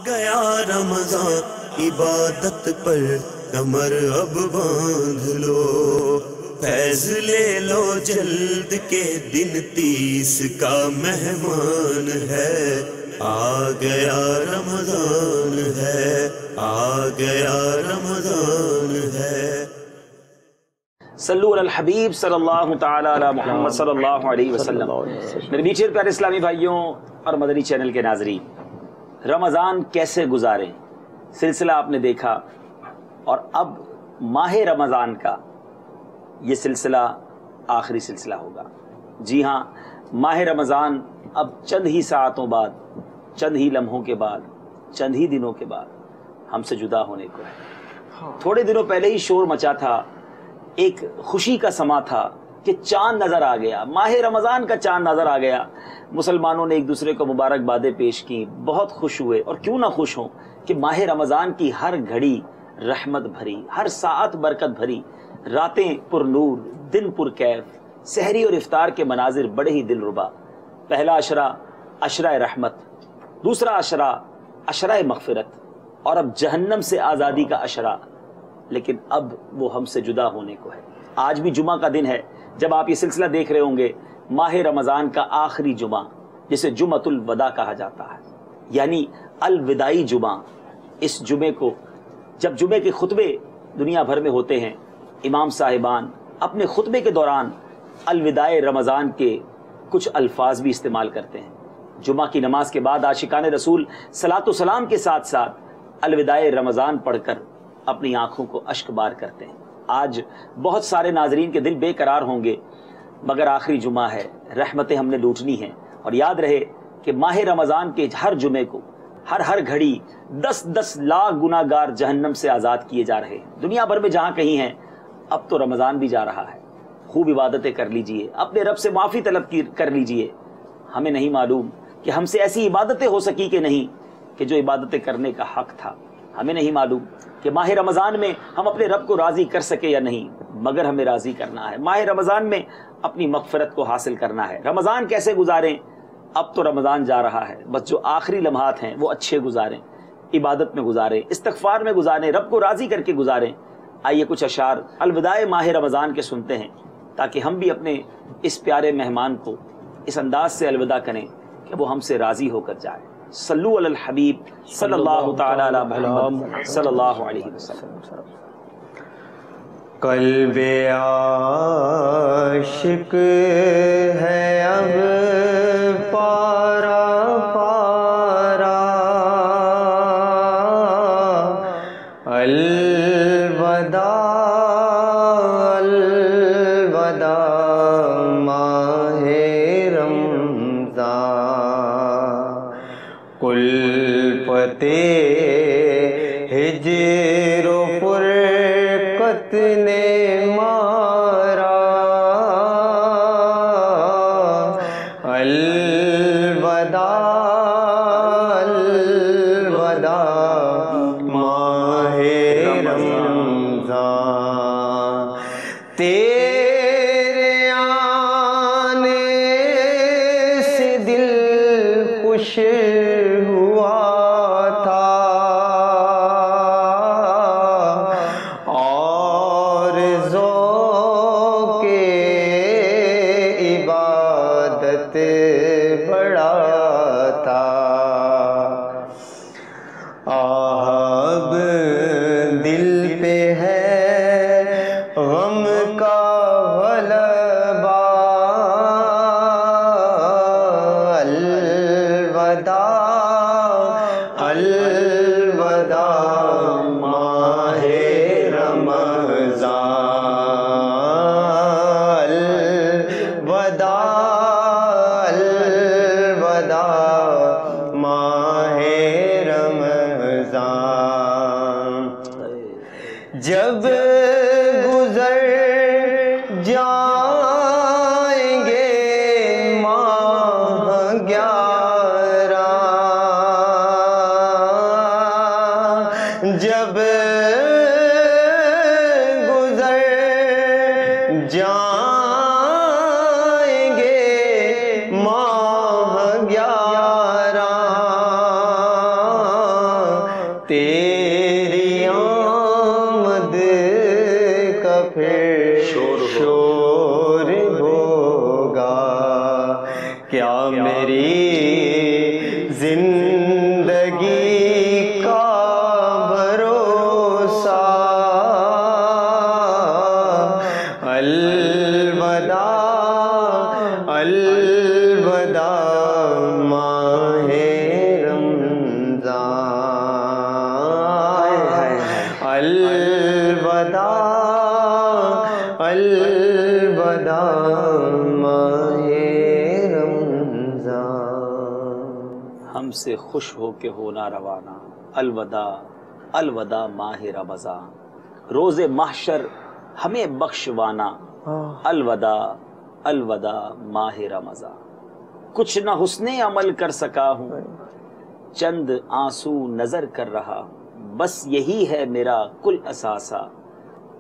گیا رمضان عبادت پر کمر اب باندھ لو، فیض لے لو جلد کے دن 30 کا مہمان ہے، آ گیا رمضان ہے، آ گیا رمضان ہے۔ صلو علی الحبیب صلی اللہ تعالی علی محمد صلی اللہ علیہ وسلم۔ میرے میٹھے پیارے اسلامی بھائیوں اور مدنی چینل کے ناظرین، رمضان کیسے گزاریں سلسلہ آپ نے دیکھا، اور اب ماہ رمضان کا یہ سلسلہ آخری سلسلہ ہوگا۔ جی ہاں، ماہ رمضان اب چند ہی ساعتوں بعد، چند ہی لمحوں کے بعد، چند ہی دنوں کے بعد ہم سے جدا ہونے کو ہے۔ تھوڑے دنوں پہلے ہی شور مچا تھا، ایک خوشی کا سما تھا کہ چاند نظر آ گیا، ماہ رمضان کا چاند نظر آ گیا۔ مسلمانوں نے ایک دوسرے کو مبارکبادیں پیش کی، بہت خوش ہوئے، اور کیوں نہ خوش ہوں کہ ماہ رمضان کی ہر گھڑی رحمت بھری، ہر ساعت برکت بھری، راتیں پر نور، دن پر کیف، سحری اور افطار کے مناظر بڑے ہی دل ربا۔ پہلا عشرہ عشرہ رحمت، دوسرا عشرہ عشرہ مغفرت، اور اب جہنم سے آزادی کا عشرہ، لیکن اب وہ ہم سے جدا ہونے کو ہے۔ آج بھی جمعہ کا دن ہے، جب آپ یہ سلسلہ دیکھ رہے ہوں گے، ماہ رمضان کا آخری جمعہ، جسے جمعۃ الوداع کہا جاتا ہے، یعنی الوداعی جمعہ۔ اس جمعے کو جب جمعے کے خطبے دنیا بھر میں ہوتے ہیں، امام صاحبان اپنے خطبے کے دوران الوداع رمضان کے کچھ الفاظ بھی استعمال کرتے ہیں۔ جمعہ کی نماز کے بعد عاشقان رسول صلاۃ و سلام کے ساتھ ساتھ الوداع رمضان پڑھ کر اپنی آنکھوں کو اشک بار کرتے ہیں۔ آج بہت سارے ناظرین کے دل بے قرار ہوں گے، مگر آخری جمعہ ہے، رحمتیں ہم نے لوٹنی ہیں، اور یاد رہے کہ ماہ رمضان کے ہر جمعے کو، ہر گھڑی 10 لاکھ گناہگار جہنم سے آزاد کیے جا رہے ہیں۔ دنیا بھر میں جہاں کہیں ہیں، اب تو رمضان بھی جا رہا ہے، خوب عبادتیں کر لیجئے، اپنے رب سے معافی طلب کر لیجئے۔ ہمیں نہیں معلوم کہ ہم سے ایسی عبادتیں ہو سکی کہ نہیں، کہ جو عبادتیں کرنے کا حق تھا۔ ہمیں نہیں معلوم کہ ماہ رمضان میں ہم اپنے رب کو راضی کر سکے یا نہیں، مگر ہمیں راضی کرنا ہے۔ ماہ رمضان میں اپنی مغفرت کو حاصل کرنا ہے۔ رمضان کیسے گزاریں؟ اب تو رمضان جا رہا ہے، بس جو آخری لمحات ہیں وہ اچھے گزاریں، عبادت میں گزاریں، استغفار میں گزاریں، رب کو راضی کر کے گزاریں۔ آئیے کچھ اشعار الوداع ماہ رمضان کے سنتے ہیں، تاکہ ہم بھی اپنے اس پیارے مہمان کو اس انداز سے الوداع کریں کہ وہ ہم سے راضی ہو کر جائے۔ صلو علی الحبیب صلی اللہ تعالی علی محمد صلی اللہ علیہ وسلم۔ قلب عاشق ہے اب پارا پارا، الوداع الوداع ماہ رمضان، کلفت ہجر و فرقت نے مارا، الوداع الوداع ماہ رمضان، تیرے آنے سے دل خوش ہوا تھا، اور ذوق عبادت بڑا تھا، اب دل پہ ہے غم کا غلبہ، الوداع الوداع ماہ رمضان، الوداع الوداع ماہ رمضان، جب گزر جائیں گے ماہ 11، جب گزر جائیں گے ماہ 11، تیری آمد کا پھر شور ہوگا، کیا میری زندگی کا بھروسہ، الوداع الوداع ماہ رمضان، الوداع الوداع ماہ رمضان، ہم سے خوش ہو کے ہونا روانہ، الوداع الوداع ماہ رمضان، روز محشر ہمیں بخشوانا، الوداع الوداع ماہ رمضان، کچھ نہ حسن عمل کر سکا ہوں، چند آنسو نظر کر رہا، بس یہی ہے میرا کل اثاثہ،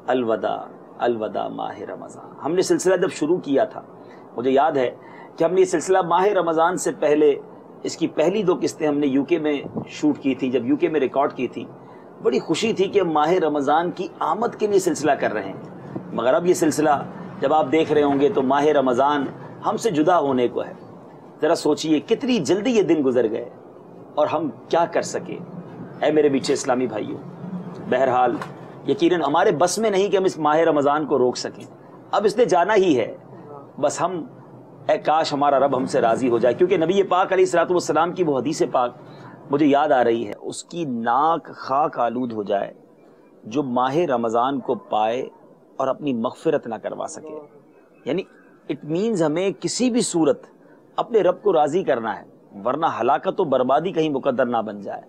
الوداع الوداع ماہ رمضان۔ ہم نے سلسلہ جب شروع کیا تھا، مجھے یاد ہے کہ ہم نے یہ سلسلہ ماہ رمضان سے پہلے اس کی پہلی 2 قسطیں ہم نے یو کے میں شوٹ کی تھی، جب یو کے میں ریکارڈ کی تھی، بڑی خوشی تھی کہ ماہ رمضان کی آمد کے لیے سلسلہ کر رہے ہیں، مگر اب یہ سلسلہ جب آپ دیکھ رہے ہوں گے تو ماہ رمضان ہم سے جدا ہونے کو ہے۔ ذرا سوچئے کتنی جلدی یہ دن گزر گئے اور ہم کیا کر سکے۔ اے میرے میٹھے اسلامی بھائیوں، بہرحال یقیناً ہمارے بس میں نہیں کہ ہم اس ماہ رمضان کو روک سکیں، اب اس نے جانا ہی ہے، بس ہم اے کاش ہمارا رب ہم سے راضی ہو جائے، کیونکہ نبی پاک علیہ الصلوۃ والسلام کی وہ حدیث پاک مجھے یاد آ رہی ہے، اس کی ناک خاک آلود ہو جائے جو ماہ رمضان کو پائے اور اپنی مغفرت نہ کروا سکے۔ یعنی اٹ مینز ہمیں کسی بھی صورت اپنے رب کو راضی کرنا ہے، ورنہ ہلاکت و بربادی کہیں مقدر نہ بن جائے۔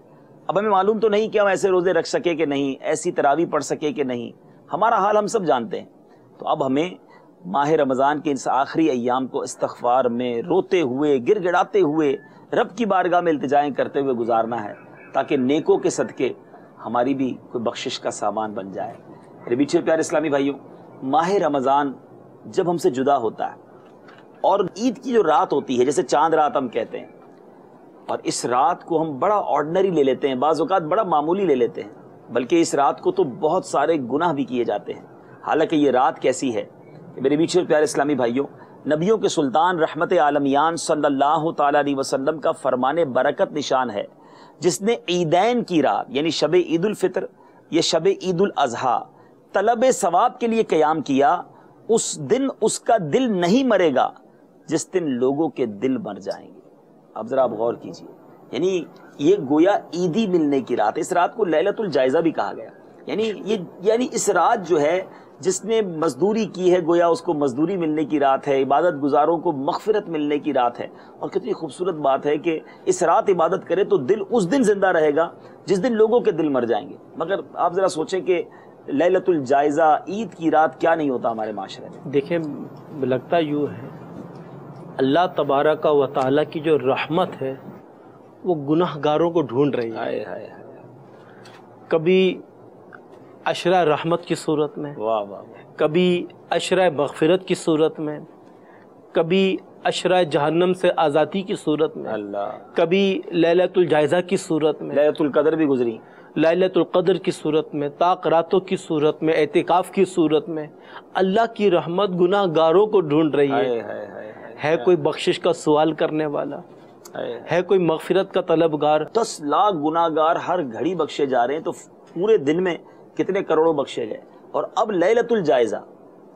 اب ہمیں معلوم تو نہیں کہ ہم ایسے روزے رکھ سکے کہ نہیں، ایسی تراویح پڑھ سکے کہ نہیں، ہمارا حال ہم سب جانتے ہیں۔ تو اب ہمیں ماہ رمضان کے اس آخری ایام کو استغفار میں روتے ہوئے، گر گڑاتے ہوئے، رب کی بارگاہ میں التجائیں کرتے ہوئے گزارنا ہے، تاکہ نیکوں کے صدقے ہماری بھی کوئی بخشش کا سامان بن جائے۔ میرے میٹھے پیارے اسلامی بھائیوں، ماہ رمضان جب ہم سے جدا ہوتا ہے اور عید کی جو رات ہوتی ہے، جیسے چاند رات ہم کہتے ہیں، اور اس رات کو ہم بڑا آرڈنری لے لیتے ہیں، بعض اوقات بڑا معمولی لے لیتے ہیں، بلکہ اس رات کو تو بہت سارے گناہ بھی کیے جاتے ہیں۔ حالانکہ یہ رات کیسی ہے میرے میٹھے پیارے اسلامی بھائیوں، نبیوں کے سلطان رحمت عالمیان صلی اللہ تعالی علیہ وسلم کا فرمان برکت نشان ہے، جس نے عیدین کی رات یعنی شب عید الفطر یا شب عید الاضحیٰ طلب ثواب کے لیے قیام کیا، اس دن اس کا دل نہیں مرے گا جس دن لوگوں کے دل مر جائیں گے۔ اب ذرا آپ غور کیجئے، یعنی یہ گویا عیدی ملنے کی رات ہے۔ اس رات کو لیلۃ الجائزہ بھی کہا گیا، یعنی اس رات جو ہے جس نے مزدوری کی ہے گویا اس کو مزدوری ملنے کی رات ہے، عبادت گزاروں کو مغفرت ملنے کی رات ہے۔ اور کتنی خوبصورت بات ہے کہ اس رات عبادت کرے تو دل اس دن زندہ رہے گا جس دن لوگوں کے دل مر جائیں گے۔ مگر آپ ذرا سوچیں کہ لیلۃ الجائزہ، عید کی رات کیا نہیں ہوتا ہمارے معاشرے میں۔ دیکھیں، لگتا یوں ہے اللہ تبارک و تعالیٰ کی جو رحمت ہے وہ گناہ گاروں کو ڈھونڈ رہی ہے، کبھی عشرہ رحمت کی صورت میں، کبھی عشرہ مغفرت کی صورت میں، کبھی عشرہ جہنم سے آزادی کی صورت میں، کبھی لیلۃ الجائزہ کی صورت میں، لیلۃ القدر بھی گزری، لیلۃ القدر کی صورت میں، طاق راتوں کی صورت میں، اعتکاف کی صورت میں۔ اللہ کی رحمت گناہ گاروں کو ڈھونڈ رہی ہے کوئی بخشش کا سوال کرنے والا، ہے کوئی مغفرت کا طلبگار۔ 10 لاکھ گناہ گار ہر گھڑی بخشے جا رہے ہیں، تو پورے دن میں کتنے کروڑوں بخشے گئے۔ اور اب لیلۃ الجائزہ،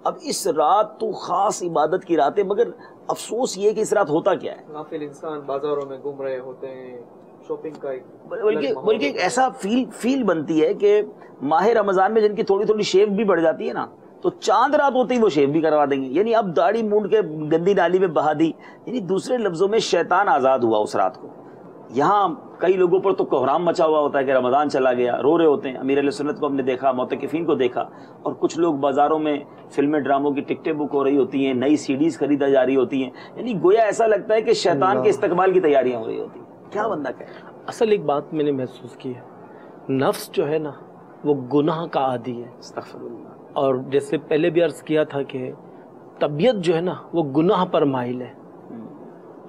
اب اس رات تو خاص عبادت کی رات ہے، مگر افسوس یہ کہ اس رات ہوتا کیا ہے، غافل انسان بازاروں میں گھوم رہے ہوتے ہیں، شاپنگ کا بلکہ ایک ایسا فیل بنتی ہے کہ ماہ رمضان میں جن کی تھوڑی تھوڑی شیو بھی بڑھ جاتی ہے نا، تو چاند رات ہوتے ہی وہ شیو بھی کروا دیں گے، یعنی اب داڑھی مونڈ کے گندی نالی میں بہا دی، یعنی دوسرے لفظوں میں شیطان آزاد ہوا اس رات کو۔ یہاں کئی لوگوں پر تو کوہرام مچا ہوا ہوتا ہے کہ رمضان چلا گیا، رو رہے ہوتے ہیں۔ امیر علیہ سنت کو ہم نے دیکھا، معتکفین کو دیکھا، اور کچھ لوگ بازاروں میں فلمیں ڈراموں کی ٹکٹیں بک ہو رہی ہوتی ہیں، نئی CDs خریدا جا رہی ہوتی ہیں، یعنی گویا ایسا لگتا ہے کہ شیطان کے استقبال کی تیاریاں ہو رہی ہوتی ہیں۔ کیا بندہ کہے؟ اصل ایک بات میں نے محسوس کی ہے، نفس جو ہے نا وہ گناہ کا عادی ہے، استغفر اللہ۔ اور جیسے پہلے بھی عرض کیا تھا کہ طبیعت جو ہے نا وہ گناہ پر مائل ہے،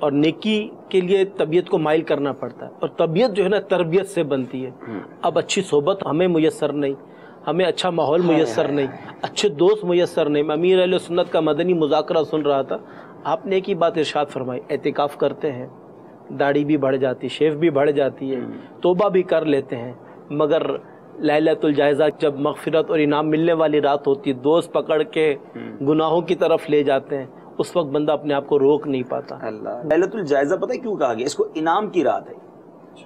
اور نیکی کے لیے طبیعت کو مائل کرنا پڑتا ہے، اور طبیعت جو ہے نا تربیت سے بنتی ہے. اب اچھی صحبت ہمیں میسر نہیں، ہمیں اچھا ماحول میسر نہیں، اچھے دوست میسر نہیں. میں امیر اہل سنت کا مدنی مذاکرہ سن رہا تھا، آپ نے ایک ہی بات ارشاد فرمائی، اعتکاف کرتے ہیں، داڑھی بھی بڑھ جاتی، شیو بھی بڑھ جاتی ہے، توبہ بھی کر لیتے ہیں، مگر لیلۃ الجائزہ جب مغفرت اور انعام ملنے والی رات ہوتی ہے، دوست پکڑ کے گناہوں کی طرف لے جاتے ہیں، اس وقت بندہ اپنے آپ کو روک نہیں پاتا. اللہ لیلۃ الجائزہ پتہ ہے کیوں کہا گیا اس کو؟ انعام کی رات ہے.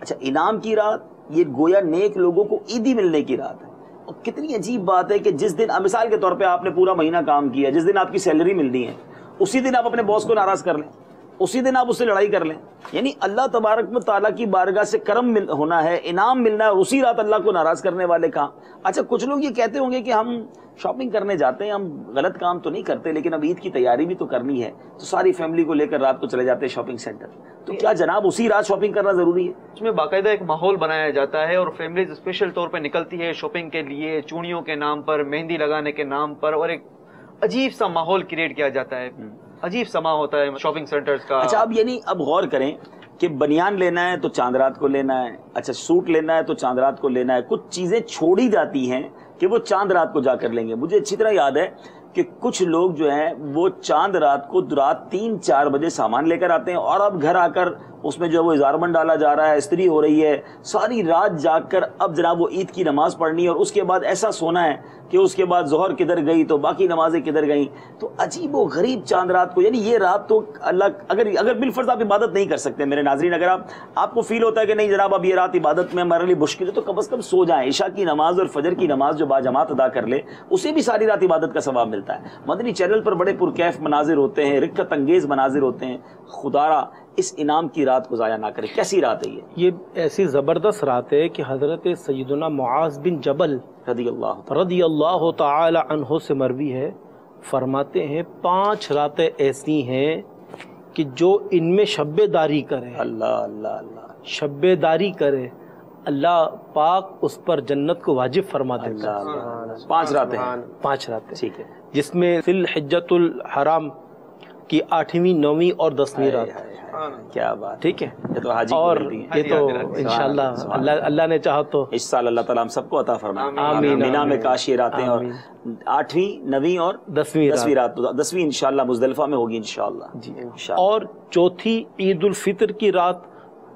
اچھا انعام کی رات، یہ گویا نیک لوگوں کو عیدی ملنے کی رات ہے. اور کتنی عجیب بات ہے کہ جس دن مثال کے طور پہ آپ نے پورا مہینہ کام کیا، جس دن آپ کی سیلری ملنی ہے اسی دن آپ اپنے باس کو ناراض کر لیں، اسی دن آپ اس سے لڑائی کر لیں. یعنی اللہ تبارک و تعالیٰ کی بارگاہ سے کرم ہونا ہے، انعام ملنا ہے، اور اسی رات اللہ کو ناراض کرنے والے کام. اچھا کچھ لوگ یہ کہتے ہوں گے کہ ہم شاپنگ کرنے جاتے ہیں، ہم غلط کام تو نہیں کرتے، لیکن اب عید کی تیاری بھی تو کرنی ہے، تو ساری فیملی کو لے کر رات کو چلے جاتے ہیں شاپنگ سینٹر. تو کیا جناب اسی رات شاپنگ کرنا ضروری ہے؟ اس میں باقاعدہ ایک ماحول بنایا جاتا ہے، اور فیملیز اسپیشل طور پہ نکلتی ہے شاپنگ کے لیے، چوڑیوں کے نام پر، مہندی لگانے کے نام پر، اور ایک عجیب سا ماحول کریٹ کیا جاتا ہے، عجیب سما ہوتا ہے شاپنگ سینٹرز کا. اچھا اب یعنی اب غور کریں کہ بنیان لینا ہے تو چاند رات کو لینا ہے، اچھا سوٹ لینا ہے تو چاند رات کو لینا ہے، کچھ چیزیں چھوڑی جاتی ہیں کہ وہ چاند رات کو جا کر لیں گے. مجھے اچھی طرح یاد ہے کہ کچھ لوگ جو ہیں وہ چاند رات کو رات 3-4 بجے سامان لے کر آتے ہیں، اور اب گھر آ کر اس میں جو ہے وہ اظہاربند ڈالا جا رہا ہے، استری ہو رہی ہے، ساری رات جاگ کر اب جناب وہ عید کی نماز پڑھنی ہے، اور اس کے بعد ایسا سونا ہے کہ اس کے بعد ظہر کدھر گئی تو باقی نمازیں کدھر گئیں. تو عجیب و غریب چاند رات کو، یعنی یہ رات تو اللہ اگر بالفرض آپ عبادت نہیں کر سکتے میرے ناظرین، اگر آپ کو فیل ہوتا ہے کہ نہیں جناب اب یہ رات عبادت میں ہمارے لیے مشکل ہے، تو کم از کم سو جائیں. عشاء کی نماز اور فجر کی نماز جو باجماعت ادا کر لے اسے بھی ساری رات عبادت کا ثواب ملتا ہے. مدنی چینل پر بڑے پرکیف مناظر ہوتے ہیں، رکت انگیز مناظر ہوتے ہیں. خدارا اس انعام کی رات کو ضائع نہ کرے. کیسی رات ہے یہ ایسی زبردست رات ہے کہ حضرت سیدنا معاذ بن جبل رضی اللہ تعالی عنہ سے مروی ہے، فرماتے ہیں 5 راتیں ایسی ہیں کہ جو ان میں شب داری کرے، اللہ اللہ اللہ شب داری کرے، اللہ پاک اس پر جنت کو واجب فرما دیتا ہے. 5 راتیں 5 راتیں ٹھیک ہے، جس میں ذی الحجۃ الحرام کی 8ویں 9ویں اور 10ویں رات. کیا بات، ٹھیک ہے. اور یہ تو انشاءاللہ اللہ نے چاہا تو اس سال اللہ تعالیٰ ہم سب کو عطا فرمائے. آمین. مینا میں کاش یہ راتیں، اور 8ویں 9ویں اور 10ویں رات، 10ویں انشاءاللہ مزدلفہ میں ہوگی انشاءاللہ. جی اور چوتھی عید الفطر کی رات،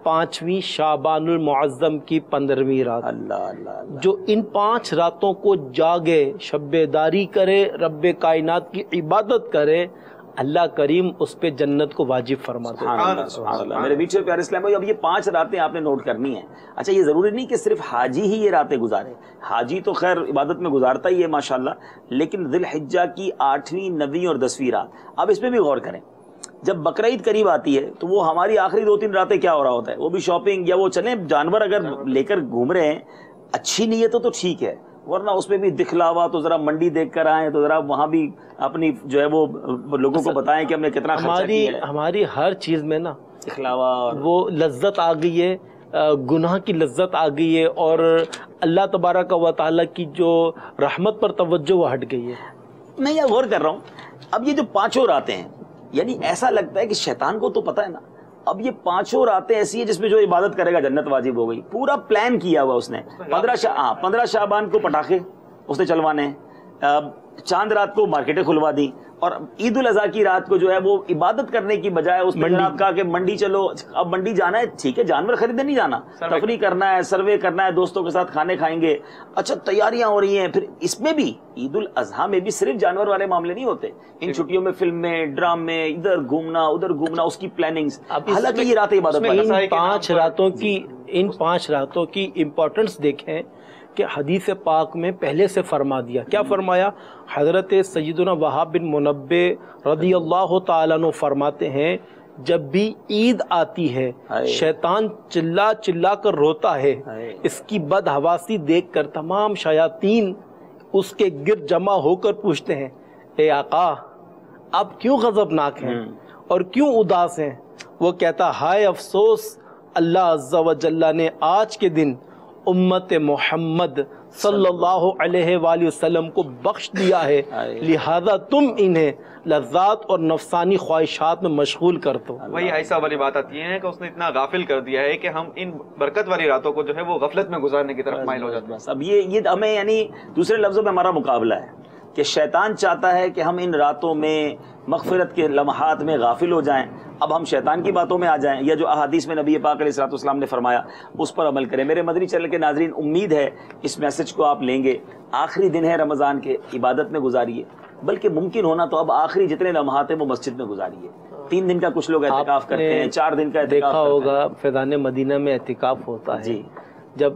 5ویں شعبان المعظم کی 15ویں رات. اللہ اللہ جو ان 5 راتوں کو جاگے، شب داری کرے، رب کائنات کی عبادت کرے، اللہ کریم اس پہ جنت کو واجب فرماتے ہیں. سبحان اللہ. میرے بیچ پیارے اسلام بھائی، اب یہ 5 راتیں آپ نے نوٹ کرنی ہیں. اچھا یہ ضروری نہیں کہ صرف حاجی ہی یہ راتیں گزارے، حاجی تو خیر عبادت میں گزارتا ہی ہے ماشاءاللہ، لیکن ذی الحجہ کی 8ویں 9ویں اور 10ویں رات، اب اس پہ بھی غور کریں. جب بقرعید قریب آتی ہے تو وہ ہماری آخری 2-3 راتیں کیا ہو رہا ہوتا ہے؟ وہ بھی شاپنگ، یا وہ چلیں جانور اگر لے کر گھوم رہے ہیں اچھی نیت ہو تو ٹھیک ہے، ورنہ اس میں بھی دکھلاوا، تو ذرا منڈی دیکھ کر آئیں، تو ذرا وہاں بھی اپنی جو ہے وہ لوگوں کو بتائیں کہ ہم نے کتنا خرچہ کیا ہے. ہماری ہر چیز میں نا دکھلاوا وہ لذت آ گئی ہے، گناہ کی لذت آ گئی ہے، اور اللہ تبارک و تعالیٰ کی جو رحمت پر توجہ وہ ہٹ گئی ہے. میں یہ غور کر رہا ہوں، اب یہ جو 5 راتیں ہیں، یعنی ایسا لگتا ہے کہ شیطان کو تو پتہ ہے نا، اب یہ 5 راتیں ایسی ہیں جس میں جو عبادت کرے گا جنت واجب ہو گئی. پورا پلان کیا ہوا اس نے. 15 شعبان کو پٹاخے اس نے چلوانے ہیں، چاند رات کو مارکیٹیں کھلوا دی، اور عید الاضحیٰ کی رات کو جو ہے وہ عبادت کرنے کی بجائے اس نے جناب کہا کہ منڈی چلو. اب منڈی جانا ہے ٹھیک ہے، جانور خریدنے نہیں جانا، تفریح کرنا ہے، سروے کرنا ہے، دوستوں کے ساتھ کھانے کھائیں گے. اچھا تیاریاں ہو رہی ہیں. پھر اس میں بھی عید الاضحیٰ میں بھی صرف جانور والے معاملے نہیں ہوتے، ان چھٹیوں میں فلم میں، ڈرامے، ادھر گھومنا ادھر گھومنا، اس کی پلاننگز. حالانکہ یہ رات عبادت ان 5 راتوں کی امپورٹنس دیکھیں کہ حدیث پاک میں پہلے سے فرما دیا. کیا فرمایا؟ حضرت سیدنا وہاب بن منبہ رضی اللہ تعالیٰ عنہ فرماتے ہیں جب بھی عید آتی ہے شیطان چلا چلا کر روتا ہے. اس کی بدحواسی دیکھ کر تمام شیاطین اس کے گرد جمع ہو کر پوچھتے ہیں اے آقا آپ کیوں غضبناک ہیں اور کیوں اداس ہیں؟ وہ کہتا ہائے افسوس، اللہ عز و جل نے آج کے دن امت محمد صلی اللہ علیہ وآلہ وسلم کو بخش دیا ہے، لہذا تم انہیں لذات اور نفسانی خواہشات میں مشغول کر دو۔ وہی ایسا والی بات آتی ہے کہ اس نے اتنا غافل کر دیا ہے کہ ہم ان برکت والی راتوں کو جو ہے وہ غفلت میں گزارنے کی طرف مائل ہو جاتے ہیں۔ اب یہ ہمیں یعنی دوسرے لفظوں میں ہمارا مقابلہ ہے کہ شیطان چاہتا ہے کہ ہم ان راتوں میں مغفرت کے لمحات میں غافل ہو جائیں، اب ہم شیطان کی باتوں میں آ جائیں، یا جو احادیث میں نبی پاک علیہ الصلوۃ والسلام نے فرمایا اس پر عمل کریں۔ میرے مدنی چینل کے ناظرین، امید ہے اس میسج کو آپ لیں گے۔ آخری دن ہے رمضان کے، عبادت میں گزاریے، بلکہ ممکن ہونا تو اب آخری جتنے لمحات ہیں وہ مسجد میں گزاریے۔ 3 دن کا کچھ لوگ اعتکاف کرتے ہیں، 4 دن کا اعتکاف دیکھا کرتے ہوگا فیضان مدینہ میں اعتکاف ہوتا ہے، جی، جب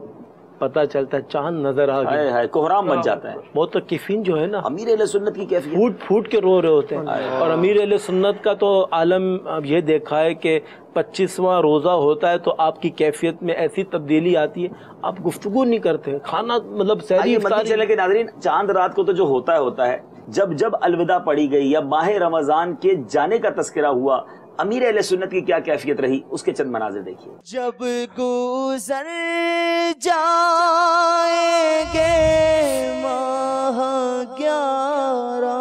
پتہ چلتا ہے چاند نظر آ ہائے گیا، ہائے کوہرام بن جاتا ہے۔ معتکفین جو ہے نا امیر اہل سنت کی کیفیت پھوٹ پھوٹ کے رو رہے ہوتے ہیں، اور امیر اہل سنت کا تو عالم اب یہ دیکھا ہے کہ 25واں روزہ ہوتا ہے تو آپ کی کیفیت میں ایسی تبدیلی آتی ہے، آپ گفتگو نہیں کرتے، کھانا مطلب سحری مدنی افطاری۔ چینل کے ناظرین، چاند رات کو تو جو ہوتا ہے، جب الوداع پڑھی گئی یا ماہ رمضان کے جانے کا تذکرہ ہوا، امیر اہل سنت کی کیا کیفیت رہی، اس کے چند مناظر دیکھیے۔ جب گزر جائیں گے ماہ 11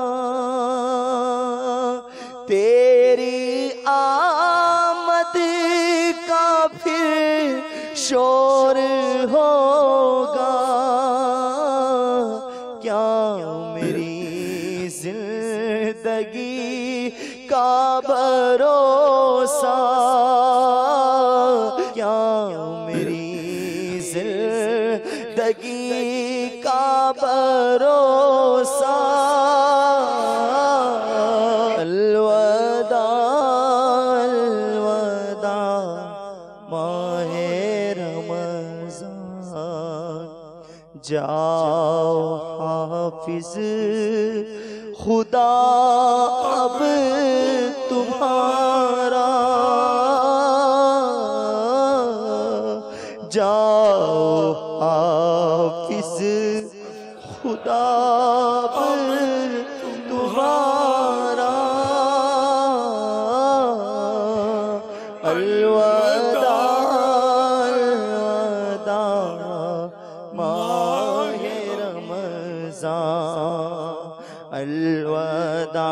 تیری آمد کا پھر شور ہوگا، کیا میری زندگی کا بھروسہ، کیا میری زندگی کا بھروسہ، الوداع الوداع ماہ رمضان، جاؤ حافظ خدا اب تمہارا، جاؤ حافظ خدا اب تمہارا، الوداع الوداع ماہ رمضان، الوداع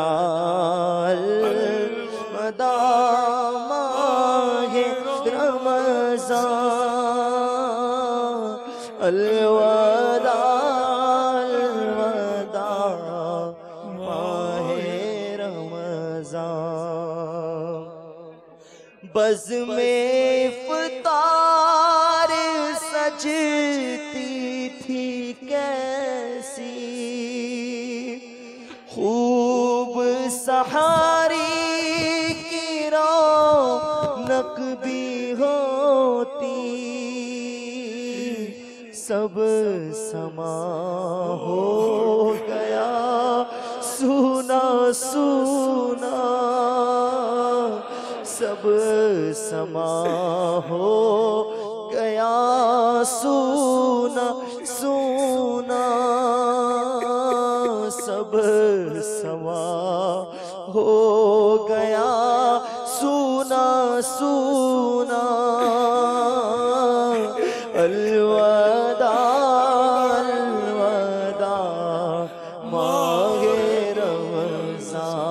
الوداع ماہ رمضان، الوداع الوداع ماہ رمضان، بزم افطار سجتی تھی کیسی، خوب سحاری کی رونق بھی ہوتی، سب سما ہو گیا سونا سونا، سب سما ہو گیا سونا سونا، سب سما ہو گیا سونا سونا، الوداع الوداع ماہ رمضان،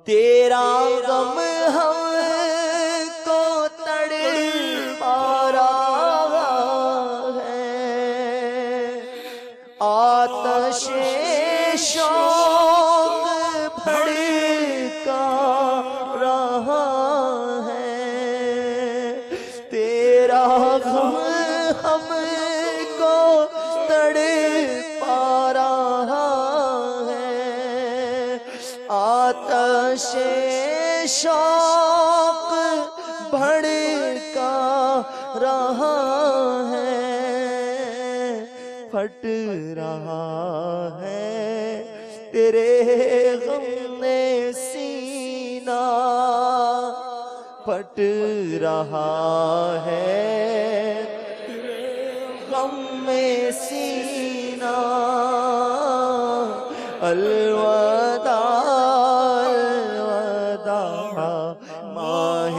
تیرا غم ہم کو تڑپا رہا ہے، آتش شوق بھڑکا رہا ہے، تیرا غم ہم کو تڑپا رہا ہے، آتش شوق بھڑکا رہا ہے، پھٹ رہا ہے تیرے غم نے سینہ، پھٹ رہا ہے تیرے غم میں سینہ، الوداع الوداع ماہ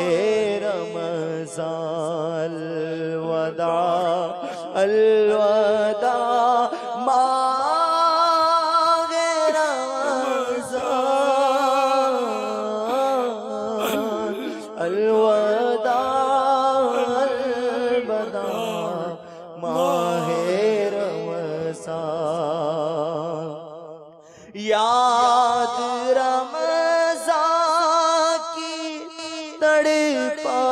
رمضان، الوداع الوداع الوداع ماہ رمضان الوداع الوداع ماہ رمضان یاد رمضان کی تڑپا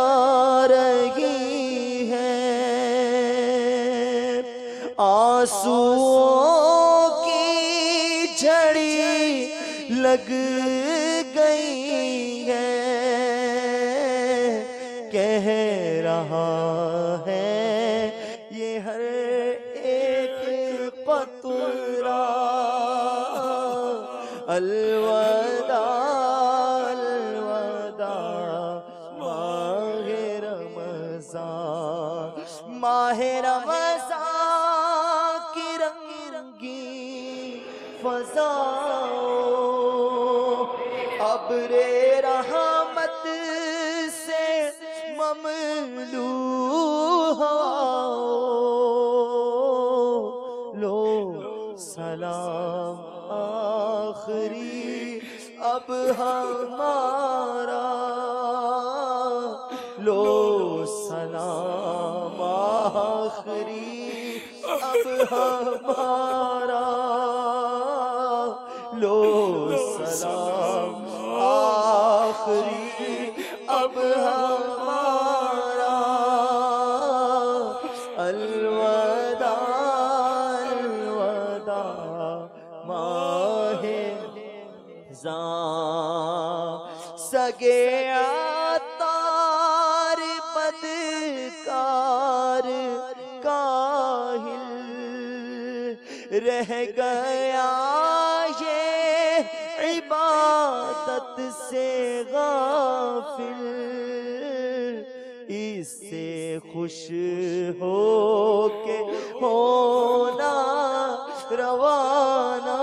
رہی ہے آنسوؤں کی جھڑی لگ گئی ہے کہہ رہا ہے یہ ہر ایک قطرہ الوداع الوداع ماہ رمضان ماہ رمضان کی رنگی فضاؤں ابر رحمت سے مملو لو سلام آخری اب ہمارا لو سلام آخری اب ہمارا لو سلام آخری اب ہمارا الوداع الوداع ماہ رمضان سگے عطار بدکار کاہل رہ گیا یہ عبادت سے غافل اس سے خوش ہو کے ہونا روانہ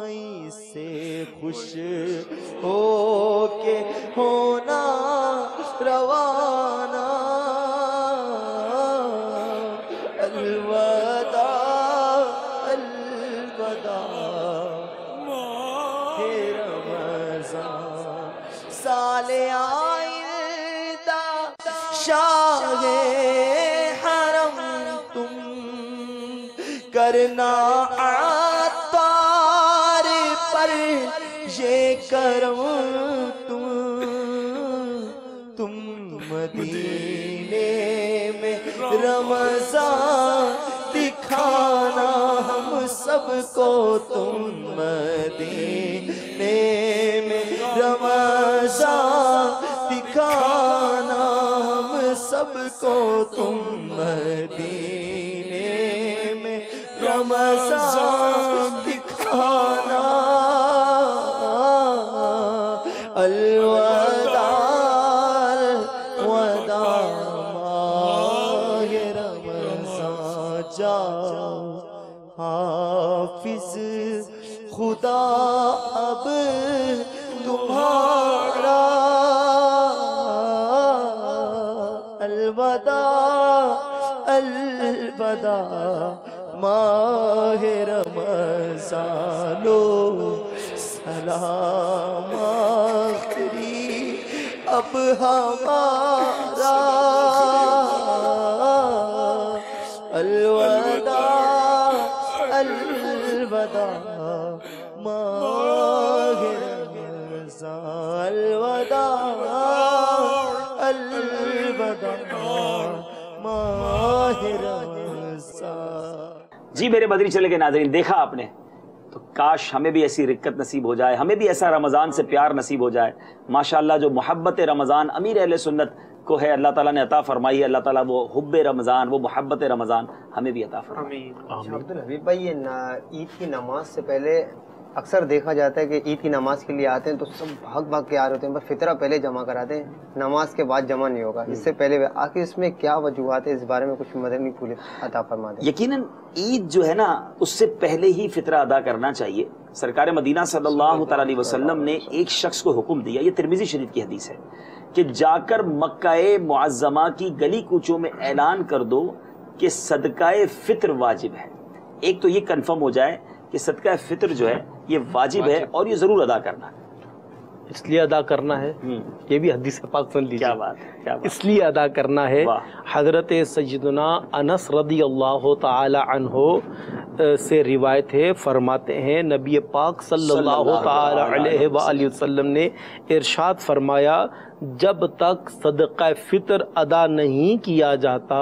اس سے خوش ہو کے ہونا روانہ الوداع الوداع ماہ رمضان سال آئندہ شاہ حرم تم کرنا عطار پر یہ کرم تم مدینے میں رمضان دکھانا ہم سب کو تم مدینے میں رمضان دکھانا ہم سب کو تم مدینے میں رمضان دکھانا الوداع الوداع ماہ رمضان جاؤ حافظ خدا اب تمہارا الوداع الوداع ماہ رمضان لو سلام آخری اب ہمارا الوداع الوداع ماہ رمضان الوداع الوداع ماہ رمضان جی میرے مدنی چینل کے ناظرین، دیکھا آپ نے تو کاش ہمیں بھی ایسی رکت نصیب ہو جائے، ہمیں بھی ایسا رمضان سے پیار نصیب ہو جائے۔ ماشاءاللہ جو محبت رمضان امیر اہل سنت کو ہے اللہ تعالیٰ نے عطا فرمائی ہے، اللہ تعالیٰ وہ حب رمضان، وہ محبت رمضان ہمیں بھی عطا فرمائے۔ عبدالحبیب بھائی، یہ عید کی نماز سے پہلے اکثر دیکھا جاتا ہے کہ عید کی نماز کے لیے آتے ہیں تو سب بھاگ بھاگ کے آ رہے ہوتے ہیں، بس فطرہ پہلے جمع کراتے ہیں، نماز کے بعد جمع نہیں ہوگا، اس سے پہلے آخر اس میں کیا وجوہات ہے؟ اس بارے میں کچھ مدنی پھول عطا فرما دیں۔ یقیناً عید جو ہے نا اس سے پہلے ہی فطرہ ادا کرنا چاہیے۔ سرکار مدینہ صلی اللہ تعالیٰ علیہ وسلم نے ایک شخص کو حکم دیا، یہ ترمذی شریف کی حدیث ہے کہ جا کر مکہ معظمہ کی گلی کوچوں میں اعلان کر دو کہ صدقہ فطر واجب ہے. ایک تو یہ کنفرم ہو جائے کہ صدقہ فطر جو ہے یہ واجب ہے اور یہ ضرور ادا کرنا ہے. اس لیے ادا کرنا ہے, یہ بھی حدیث پاک سن لیجیے. کیا بات ہے, کیا بات. اس لیے ادا کرنا ہے. حضرت سیدنا انس رضی اللہ تعالی عنہ سے روایت ہے, فرماتے ہیں نبی پاک صلی اللہ تعالی علیہ وآلہ وسلم نے ارشاد فرمایا, جب تک صدقہ فطر ادا نہیں کیا جاتا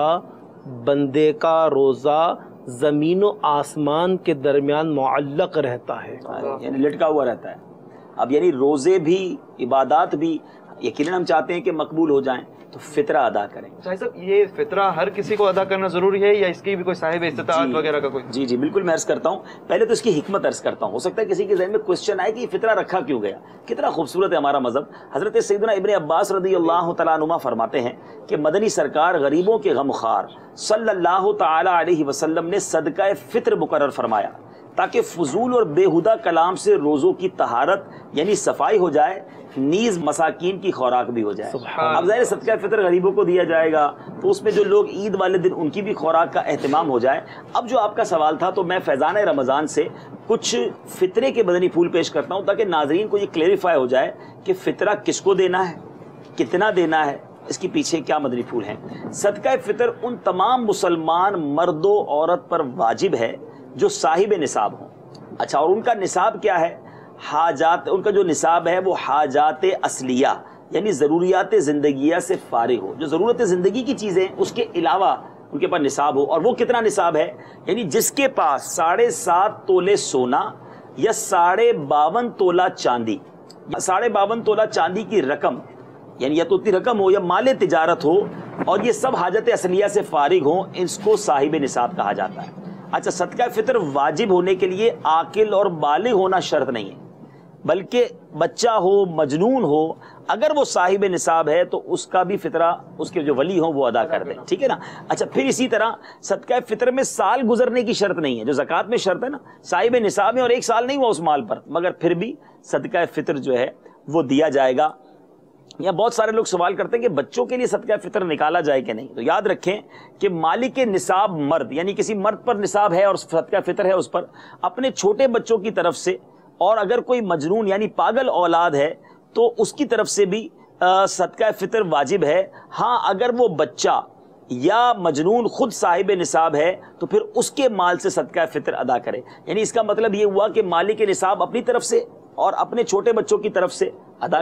بندے کا روزہ زمین و آسمان کے درمیان معلق رہتا ہے, یعنی لٹکا ہوا رہتا ہے. اب یعنی روزے بھی عبادات بھی یقیناً ہم چاہتے ہیں کہ مقبول ہو جائیں تو فطرہ ادا کریں. شاہد صاحب یہ فطرہ ہر کسی کو ادا کرنا ضروری ہے یا اس کی بھی کوئی صاحب استطاعت وغیرہ کا کوئی؟ جی بالکل, میں عرض کرتا ہوں. پہلے تو اس کی حکمت عرض کرتا ہوں. ہو سکتا ہے کسی کے ذہن میں کوشچن آئے کہ یہ فطرہ رکھا کیوں گیا. کتنا خوبصورت ہے ہمارا مذہب. حضرت سیدنا ابن عباس رضی اللہ تعالیٰ عنہما فرماتے ہیں کہ مدنی سرکار غریبوں کے غمخوار صلی اللہ تعالی علیہ وسلم نے صدقہ فطر مقرر فرمایا تاکہ فضول اور بیہودہ کلام سے روزوں کی طہارت یعنی صفائی ہو جائے, نیز مساکین کی خوراک بھی ہو جائے. اب ظاہر صدقہ فطر غریبوں کو دیا جائے گا تو اس میں جو لوگ عید والے دن ان کی بھی خوراک کا اہتمام ہو جائے. اب جو آپ کا سوال تھا تو میں فیضان رمضان سے کچھ فطرے کے مدنی پھول پیش کرتا ہوں تاکہ ناظرین کو یہ کلیریفائی ہو جائے کہ فطرہ کس کو دینا ہے, کتنا دینا ہے, اس کے پیچھے کیا مدنی پھول ہیں. صدقہ فطر ان تمام مسلمان مرد و عورت پر واجب ہے جو صاحب نصاب ہوں. اچھا, اور ان کا نصاب کیا ہے؟ حاجات, ان کا جو نصاب ہے وہ حاجات اصلیہ یعنی ضروریات زندگیہ سے فارغ ہو. جو ضرورت زندگی کی چیزیں اس کے علاوہ ان کے پاس نصاب ہو. اور وہ کتنا نصاب ہے؟ یعنی جس کے پاس 7.5 تولے سونا یا 52.5 تولہ چاندی, 52.5 تولہ چاندی کی رقم, یعنی یا تو اتنی رقم ہو یا مال تجارت ہو اور یہ سب حاجت اصلیہ سے فارغ ہوں, اس کو صاحب نصاب کہا جاتا ہے. اچھا, صدقہ فطر واجب ہونے کے لیے عاقل اور بالغ ہونا شرط نہیں ہے, بلکہ بچہ ہو, مجنون ہو, اگر وہ صاحب نصاب ہے تو اس کا بھی فطرہ اس کے جو ولی ہوں وہ ادا کر دیں. ٹھیک ہے نا. اچھا, پھر اسی طرح صدقہ فطر میں سال گزرنے کی شرط نہیں ہے, جو زکوٰۃ میں شرط ہے نا, صاحب نصاب ہے اور 1 سال نہیں ہوا اس مال پر, مگر پھر بھی صدقہ فطر جو ہے وہ دیا جائے گا. یا بہت سارے لوگ سوال کرتے ہیں کہ بچوں کے لیے صدقہ فطر نکالا جائے کہ نہیں. تو یاد رکھیں کہ مالک نصاب مرد یعنی کسی مرد پر نصاب ہے اور صدقہ فطر ہے اس پر, اپنے چھوٹے بچوں کی طرف سے, اور اگر کوئی مجنون یعنی پاگل اولاد ہے تو اس کی طرف سے بھی صدقہ فطر واجب ہے. ہاں, اگر وہ بچہ یا مجنون خود صاحب نصاب ہے تو پھر اس کے مال سے صدقہ فطر ادا کرے. یعنی اس کا مطلب یہ ہوا کہ مالک نصاب اپنی طرف سے اور اپنے چھوٹے بچوں کی طرف سے ادا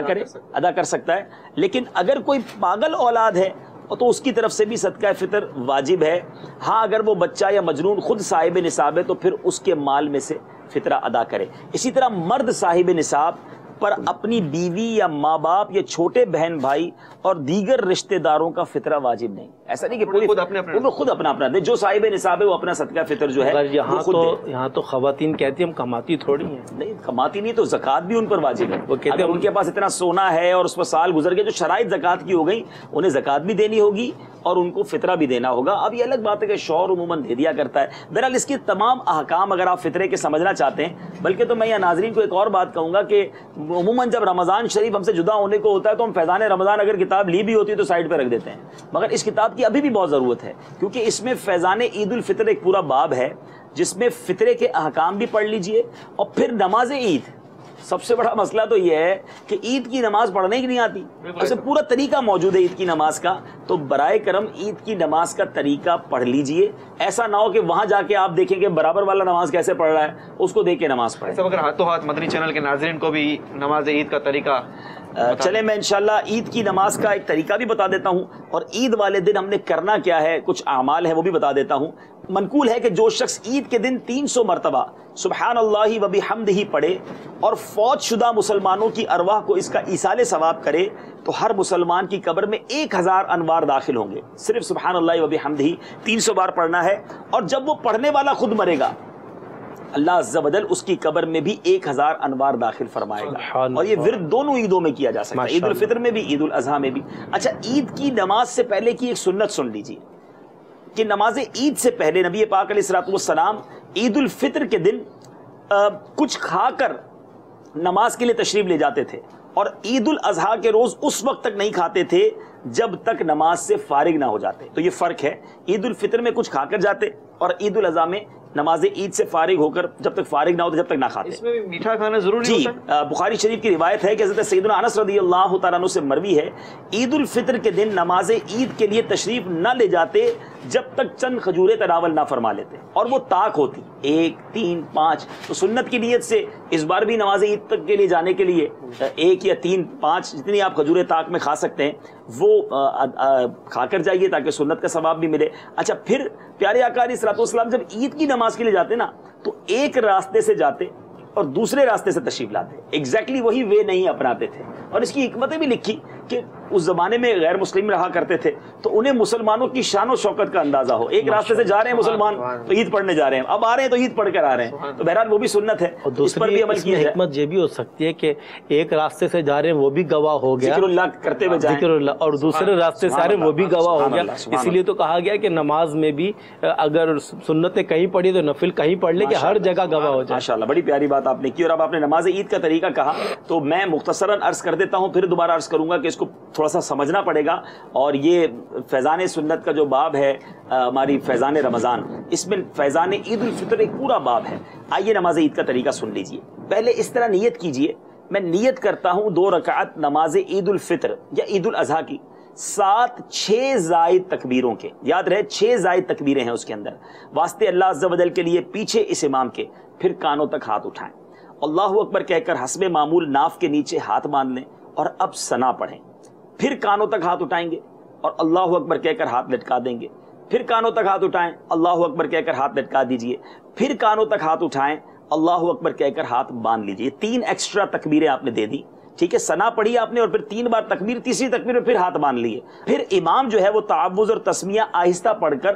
کر سکتا ہے. لیکن اگر کوئی پاگل اولاد ہے تو اس کی طرف سے بھی صدقہ فطر واجب ہے. ہاں, اگر وہ بچہ یا مجنون خود صاحب نصاب ہے تو پھر اس کے مال میں سے فطرہ ادا کرے. اسی طرح مرد صاحب نصاب پر اپنی بیوی یا ماں باپ یا چھوٹے بہن بھائی اور دیگر رشتہ داروں کا فطرہ واجب نہیں. ایسا نہیں کہ پوری خود اپنا دے, جو صاحب نصاب ہے وہ اپنا صدقہ فطر جو ہے یہاں تو خواتین کہتی ہیں ہم کماتی تھوڑی ہیں. نہیں, کماتی نہیں تو زکوٰۃ بھی ان پر واجب ہے. وہ کہتے ہیں ان کے پاس اتنا سونا ہے اور اس پر سال گزر گئے, جو شرائط زکوٰۃ کی ہو گئی انہیں زکوٰۃ بھی دینی ہوگی اور ان کو فطرہ بھی دینا ہوگا. اب یہ الگ بات ہے کہ شوہر عموماً دے دیا کرتا ہے. بہرحال اس کے تمام احکام اگر آپ فطرے کے سمجھنا چاہتے ہیں, بلکہ تو میں یہ ناظرین کو ایک اور بات کہوں گا کہ عموماً جب رمضان شریف ہم سے جدا ہونے کو ہوتا ہے تو ہم فیضان رمضان اگر کتاب لی بھی ہوتی ہے تو سائڈ پہ رکھ دیتے ہیں, مگر اس کتاب کی ابھی بھی بہت ضرورت ہے کیونکہ اس میں فیضان عید الفطر ایک پورا باب ہے جس میں فطرے کے احکام بھی پڑھ لیجئے. اور پھر نماز عید, سب سے بڑا مسئلہ تو یہ ہے کہ عید کی نماز پڑھنے کی نہیں آتی, اسے پورا طریقہ موجود ہے عید کی نماز کا. تو برائے کرم عید کی نماز کا طریقہ پڑھ لیجئے. ایسا نہ ہو کہ وہاں جا کے آپ دیکھیں کہ برابر والا نماز کیسے پڑھ رہا ہے, اس کو دیکھ کے نماز پڑھیں. اگر ہاتھوں ہاتھ مدنی چینل کے ناظرین کو بھی نماز عید کا طریقہ چلے, میں انشاءاللہ عید کی نماز کا ایک طریقہ بھی بتا دیتا ہوں اور عید والے دن ہم نے کرنا کیا ہے, کچھ اعمال ہیں وہ بھی بتا دیتا ہوں. منقول ہے کہ جو شخص عید کے دن 300 مرتبہ سبحان اللہ و بحمدہ پڑھے اور فوت شدہ مسلمانوں کی ارواح کو اس کا ایصال ثواب کرے تو ہر مسلمان کی قبر میں 1000 انوار داخل ہوں گے. صرف سبحان اللہ و بحمدہ 300 بار پڑھنا ہے, اور جب وہ پڑھنے والا خود مرے گا اللہ عز و جل اس کی قبر میں بھی 1000 انوار داخل فرمائے گا. اور یہ ورد دونوں عیدوں میں کیا جا سکتا ہے, عید الفطر میں بھی, عید الاضحیٰ میں بھی. اچھا, عید کی نماز سے پہلے کی ایک سنت سن لیجیے کہ نماز عید سے پہلے نبی پاک علیہ الصلوۃ والسلام عید الفطر کے دن کچھ کھا کر نماز کے لیے تشریف لے جاتے تھے. اور عید الاضحیٰ کے روز اس وقت تک نہیں کھاتے تھے جب تک نماز سے فارغ نہ ہو جاتے. تو یہ فرق ہے, عید الفطر میں کچھ کھا کر جاتے اور عید الاضحیٰ میں نماز عید سے فارغ ہو کر جب تک فارغ نہ ہوتے جب تک نہ کھاتے. اس میں بھی میٹھا کھانا ضروری جی ہوتا ہے؟ بخاری شریف کی روایت ہے کہ حضرت سیدنا انس رضی اللہ تعالیٰ عنہ سے مروی ہے, عید الفطر کے دن نماز عید کے لیے تشریف نہ لے جاتے جب تک چند کھجوریں تناول نہ فرما لیتے, اور وہ طاق ہوتی 1 3 5. تو سنت کی نیت سے اس بار بھی نماز عید تک کے لیے جانے کے لیے 1 یا 3 5 جتنی آپ کھجوریں طاق میں کھا سکتے ہیں وہ کھا کر جائیے تاکہ سنت کا ثواب بھی ملے. اچھا, پھر پیارے آقا علیہ الصلوۃ والسلام جب عید کی نماز کے لیے جاتے نا تو ایک راستے سے جاتے اور دوسرے راستے سے تشریف لاتے, ایگزیکٹلی وہی وے نہیں اپناتے تھے. اور اس کی حکمتیں بھی لکھی کہ اس زمانے میں غیر مسلم رہا کرتے تھے تو انہیں مسلمانوں کی شان و شوکت کا اندازہ ہو. ایک راستے سے جا رہے ہیں مسلمان تو عید پڑھنے جا رہے ہیں, اب آ رہے ہیں تو عید پڑھ کر آ رہے ہیں, تو بہرحال وہ بھی سنت ہے. اور اس پر بھی عمل دوسری کی حکمت یہ بھی ہو سکتی ہے کہ ایک راستے سے جا رہے ہیں وہ بھی گواہ ہو گیا, ذکر اللہ کرتے ہوئے جائیں, ذکر اللہ, اور دوسرے راستے سے آ رہے ہیں وہ بھی گواہ ہو گیا. اسی لیے تو کہا گیا کہ نماز میں بھی اگر سنتیں کہیں پڑھی تو نفل کہیں پڑھ لے, کہ ہر جگہ گواہ ہو جائے. ماشاءاللہ, بڑی پیاری بات آپ نے کی. اور اب آپ نے نماز عید کا طریقہ کہا تو میں مختصراً عرض کر دیتا ہوں, پھر دوبارہ عرض کروں گا کہ اس کو تھوڑا سا سمجھنا پڑے گا. اور یہ فیضان سنت کا جو باب ہے ہماری فیضان رمضان, اس میں فیضان عید الفطر ایک پورا باب ہے. آئیے نماز عید کا طریقہ سن لیجئے. پہلے اس طرح نیت کیجئے, میں نیت کرتا ہوں 2 رکعت نماز عید الفطر یا عید الاضحیٰ کی 7 6 زائد تکبیروں کے. یاد رہے 6 زائد تکبیریں ہیں اس کے اندر, واسطے اللہ عز و جل کے لیے پیچھے اس امام کے. پھر کانوں تک ہاتھ اٹھائیں, اللہ اکبر کہہ کر حسب معمول ناف کے نیچے ہاتھ باندھ لیں اور اب ثنا پڑھیں. پھر کانوں تک ہاتھ اٹھائیں گے اور اللہ اکبر کہہ کر ہاتھ لٹکا دیں گے. پھر کانوں تک ہاتھ اٹھائیں, اللہ اکبر کہہ کر ہاتھ لٹکا دیجئے. پھر کانوں تک ہاتھ اٹھائیں, اللہ اکبر کہہ کر ہاتھ باندھ لیجئے. 3 ایکسٹرا تکبیریں آپ نے دے دی, ٹھیک ہے, ثنا پڑھی آپ نے اور پھر 3 بار تکبیر, تیسری تکبیر میں پھر ہاتھ باندھ لیے. پھر امام جو ہے وہ تعوذ اور تسمیہ آہستہ پڑھ کر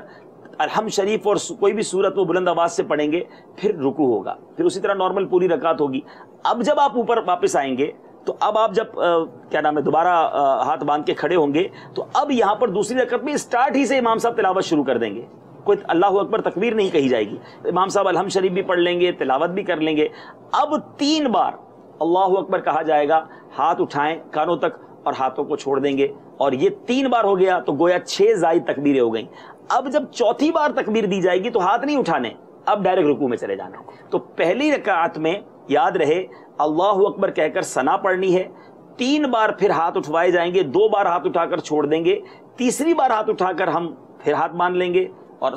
الحمد شریف اور کوئی بھی سورت وہ بلند آواز سے پڑھیں گے. پھر رکوع ہوگا, پھر اسی طرح نارمل پوری رکعت ہوگی. اب جب آپ اوپر واپس آئیں گے تو اب آپ جب دوبارہ ہاتھ باندھ کے کھڑے ہوں گے تو اب یہاں پر دوسری رکعت میں اسٹارٹ ہی سے امام صاحب تلاوت شروع کر دیں گے. کوئی اللہ اکبر تکبیر نہیں کہی جائے گی, امام صاحب الحمد شریف بھی پڑھ لیں گے, تلاوت بھی کر لیں گے. اب 3 بار اللہ اکبر کہا جائے گا, ہاتھ اٹھائیں کانوں تک اور ہاتھوں کو چھوڑ دیں گے, اور یہ 3 بار ہو گیا تو گویا 6 زائد تکبیریں ہو گئیں. اب جب چوتھی بار تکبیر دی جائے گی تو ہاتھ نہیں اٹھانے, اب ڈائریکٹ رکوع میں چلے جانا. تو پہلی رکعت میں یاد رہے اللہ اکبر کہہ کر ثنا پڑھنی ہے, 3 بار پھر ہاتھ اٹھوائے جائیں گے, 2 بار ہاتھ اٹھا کر چھوڑ دیں گے, تیسری بار ہاتھ اٹھا کر ہم پھر ہاتھ باندھ لیں گے اور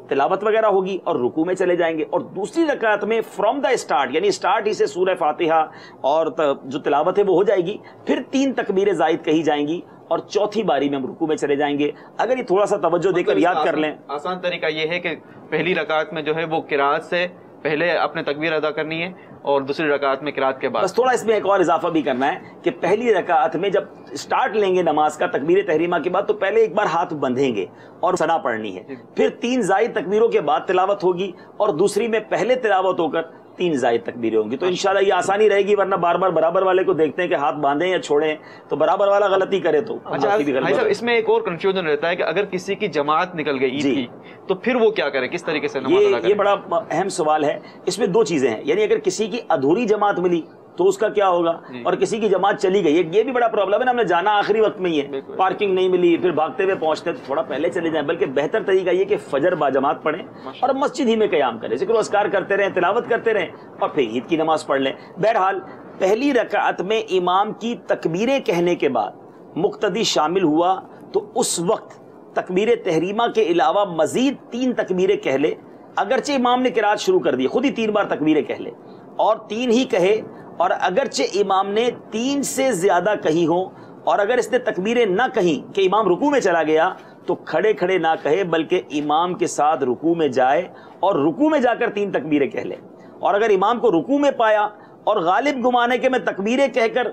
تلاوت وغیرہ ہوگی اور رکوع میں چلے جائیں گے. اور دوسری رکعت میں فرام دا اسٹارٹ یعنی اسٹارٹ ہی سے سورہ فاتحہ اور جو تلاوت ہے وہ ہو جائے گی, پھر 3 تکبیریں زائد کہی جائیں گی اور چوتھی باری میں ہم رکوع میں چلے جائیں گے. اگر یہ تھوڑا سا توجہ دے کر یاد کر لیں, آسان طریقہ یہ ہے کہ پہلی رکعت میں جو ہے وہ قرات سے پہلے اپنے تکبیر ادا کرنی ہے اور دوسری رکعت میں قرات کے بعد. بس تھوڑا اس میں ایک اور اضافہ بھی کرنا ہے کہ پہلی رکعت میں جب سٹارٹ لیں گے نماز کا تکبیر تحریمہ کے بعد تو پہلے ایک بار ہاتھ بندھیں گے اور ثنا پڑھنی ہے, پھر 3 زائد تکبیروں کے بعد تلاوت ہوگی اور دوسری میں پہلے تلاوت ہو کر 3 زائد تکبیریں ہوں گی. تو انشاءاللہ یہ آسانی رہے گی, ورنہ بار بار برابر والے کو دیکھتے ہیں کہ ہاتھ باندھیں یا چھوڑیں تو برابر والا غلطی کرے تو بھائی صاحب اس میں ایک اور کنفیوژن رہتا ہے کہ اگر کسی کی جماعت نکل گئی عید کی تو پھر وہ کیا کرے, کس طریقے سے نماز ادا کرے؟ یہ بڑا اہم سوال ہے. اس میں 2 چیزیں ہیں, یعنی اگر کسی کی ادھوری جماعت ملی تو اس کا کیا ہوگا, اور کسی کی جماعت چلی گئی, یہ بھی بڑا پرابلم ہے نا, ہم نے جانا آخری وقت میں ہی ہے, پارکنگ نہیں ملی, پھر بھاگتے ہوئے پہنچتے تو تھوڑا پہلے چلے جائیں. بلکہ بہتر طریقہ یہ کہ فجر باجماعت پڑھیں اور مسجد ہی میں قیام کریں, ذکر و اذکار کرتے رہیں, تلاوت کرتے رہیں اور پھر عید کی نماز پڑھ لیں. بہرحال پہلی رکعت میں امام کی تکبیریں کہنے کے بعد مقتدی شامل ہوا تو اس وقت تکبیر تحریمہ کے علاوہ مزید 3 تکبیریں کہہ لے. اگرچہ امام نے قرات شروع کر دی, خود ہی 3 بار تکبیریں کہہ لے اور 3 ہی کہے, اور اگرچہ امام نے 3 سے زیادہ کہی ہوں, اور اگر اس نے تکبیریں نہ کہیں کہ امام رکوع میں چلا گیا تو کھڑے کھڑے نہ کہے بلکہ امام کے ساتھ رکوع میں جائے اور رکوع میں جا کر 3 تکبیریں کہہ لے. اور اگر امام کو رکوع میں پایا اور غالب گمانے کہ میں تکبیریں کہہ کر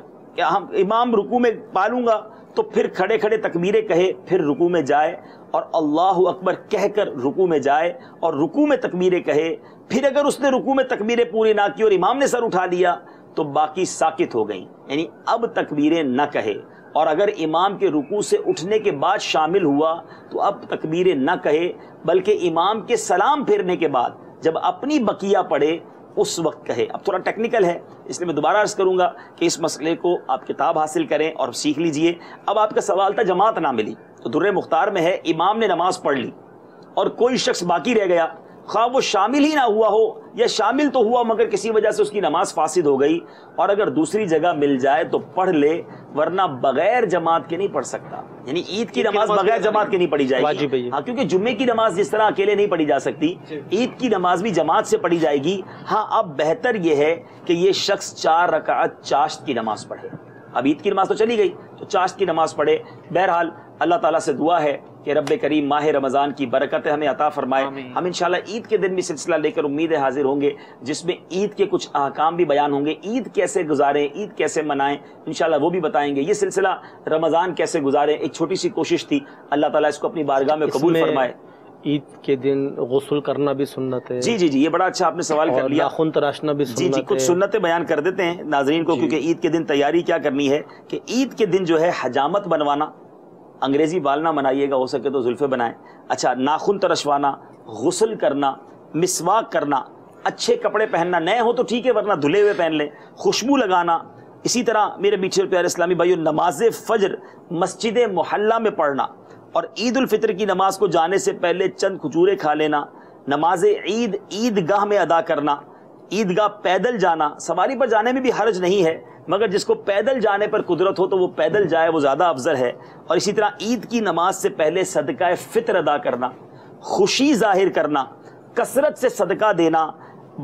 امام رکوع میں پالوں گا تو پھر کھڑے کھڑے تکبیریں کہے, پھر رکوع میں جائے اور اللہ اکبر کہہ کر رکوع میں جائے اور رکوع میں تکبیریں کہے. پھر اگر اس نے رکوع میں تکبیریں پوری نہ کی اور امام نے سر اٹھا دیا تو باقی ساکت ہو گئیں, یعنی اب تکبیریں نہ کہے. اور اگر امام کے رکوع سے اٹھنے کے بعد شامل ہوا تو اب تکبیریں نہ کہے بلکہ امام کے سلام پھیرنے کے بعد جب اپنی بقیہ پڑھے اس وقت کہے. اب تھوڑا ٹیکنیکل ہے اس لیے میں دوبارہ عرض کروں گا کہ اس مسئلے کو آپ کتاب حاصل کریں اور سیکھ لیجئے. اب آپ کا سوال تھا جماعت نہ ملی، تو درر مختار میں ہے امام نے نماز پڑھ لی اور کوئی شخص باقی رہ گیا، خواہ وہ شامل ہی نہ ہوا ہو یا شامل تو ہوا مگر کسی وجہ سے اس کی نماز فاسد ہو گئی، اور اگر دوسری جگہ مل جائے تو پڑھ لے، ورنہ بغیر جماعت کے نہیں پڑھ سکتا. یعنی عید کی نماز بغیر جماعت کے نہیں پڑھی جائے گی. ہاں کیونکہ جمعے کی نماز جس طرح اکیلے نہیں پڑھی جا سکتی، عید کی نماز بھی جماعت سے پڑھی جائے گی. ہاں اب بہتر یہ ہے کہ یہ شخص 4 رکعت چاشت کی نماز پڑھے. اب عید کی نماز تو چلی گئی تو چاشت کی نماز پڑھے. بہرحال اللہ تعالیٰ سے دعا ہے کہ رب کریم ماہ رمضان کی برکتیں ہمیں عطا فرمائے. ہم انشاءاللہ عید کے دن بھی سلسلہ لے کر امید ہے حاضر ہوں گے، جس میں عید کے کچھ احکام بھی بیان ہوں گے. عید کیسے گزاریں، عید کیسے منائیں، انشاءاللہ وہ بھی بتائیں گے. یہ سلسلہ رمضان کیسے گزاریں ایک چھوٹی سی کوشش تھی. اللہ تعالیٰ اس کو اپنی بارگاہ میں قبول فرمائے. عید کے دن غسل کرنا بھی سنت ہے. جی جی جی، یہ بڑا اچھا آپ نے سوال کر لیا. ناخن تراشنا بھی سنت ہے. جی جی، کچھ سنتیں بیان کر دیتے ہیں ناظرین کو، کیونکہ عید کے دن تیاری کیا کرنی ہے. کہ عید کے دن جو ہے حجامت بنوانا، انگریزی بال نہ بنائیے گا، ہو سکے تو زلفے بنائیں. اچھا، ناخن ترشوانا، غسل کرنا، مسواک کرنا، اچھے کپڑے پہننا، نئے ہو تو ٹھیک ہے ورنہ دھلے ہوئے پہن لیں، خوشبو لگانا. اسی طرح میرے میٹھے اور پیارے اسلامی بھائیو، نماز فجر مسجد محلہ میں پڑھنا، اور عید الفطر کی نماز کو جانے سے پہلے چند کھجورے کھا لینا. نماز عید عیدگاہ میں ادا کرنا، عیدگاہ پیدل جانا. سواری پر جانے میں بھی حرج نہیں ہے، مگر جس کو پیدل جانے پر قدرت ہو تو وہ پیدل جائے، وہ زیادہ افضل ہے. اور اسی طرح عید کی نماز سے پہلے صدقہ فطر ادا کرنا، خوشی ظاہر کرنا، کثرت سے صدقہ دینا.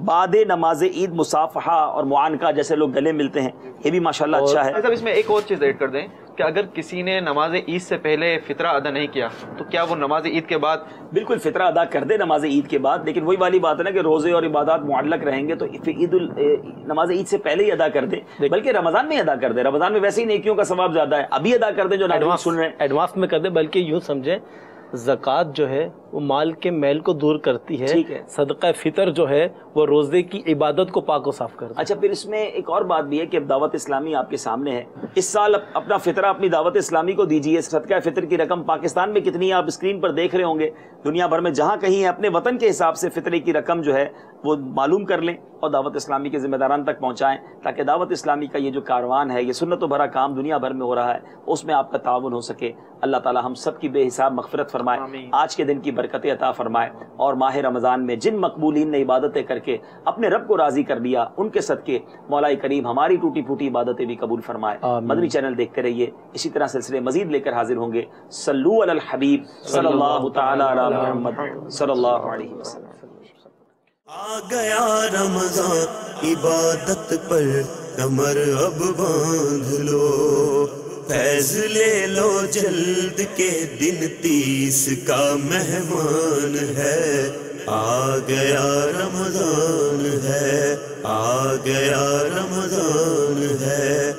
بعد نماز عید مصافحہ اور معانقہ، جیسے لوگ گلے ملتے ہیں، یہ بھی ماشاءاللہ اچھا ہے. صاحب اس میں ایک اور چیز ایڈ کر دیں کہ اگر کسی نے نماز عید سے پہلے فطرہ ادا نہیں کیا تو کیا وہ نماز عید کے بعد بالکل فطرہ ادا کر دے نماز عید کے بعد. لیکن وہی والی بات ہے نا کہ روزے اور عبادات معلق رہیں گے تو نماز عید سے پہلے ہی ادا کر دے، بلکہ رمضان میں ادا کر دے. رمضان میں ویسے ہی نیکیوں کا ثواب زیادہ ہے، ابھی ادا کر دیں جو ناظرین سن رہے ہیں، ایڈوانس میں کر دے. بلکہ یوں سمجھیں زکوٰۃ جو ہے وہ مال کے میل کو دور کرتی ہے، ٹھیک ہے. صدقہ فطر جو ہے وہ روزے کی عبادت کو پاک و صاف کرتا ہے. اچھا، پھر اس میں ایک اور بات بھی ہے کہ دعوت اسلامی آپ کے سامنے ہے. اس سال اپنا فطرہ اپنی دعوت اسلامی کو دیجیے. صدقہ فطر کی رقم پاکستان میں کتنی ہے آپ اسکرین پر دیکھ رہے ہوں گے. دنیا بھر میں جہاں کہیں ہے اپنے وطن کے حساب سے فطرے کی رقم جو ہے وہ معلوم کر لیں اور دعوت اسلامی کے ذمہ داران تک پہنچائیں، تاکہ دعوت اسلامی کا یہ جو کاروان ہے، یہ سنت و بھرا کام دنیا بھر میں ہو رہا ہے، اس میں آپ کا تعاون ہو سکے. اللہ تعالی ہم سب کی بے حساب مغفرت فرمائے، آج کے دن کی برکتیں عطا فرمائے، اور ماہ رمضان میں جن مقبولین نے عبادتیں کر کے اپنے رب کو راضی کر لیا، ان کے صدقے مولا کریم ہماری ٹوٹی پھوٹی عبادتیں بھی قبول فرمائے. مدنی چینل دیکھتے رہیے، اسی طرح سلسلے مزید لے کر حاضر ہوں گے. صلو علی الحبیب صلی اللہ تعالی علی محمد صلی اللہ علیہ وسلم. آ گیا رمضان، عبادت پر کمر اب باندھ لو، فیض لے لو جلد کے دن 30 کا مہمان ہے. آ گیا رمضان ہے، آ گیا رمضان ہے.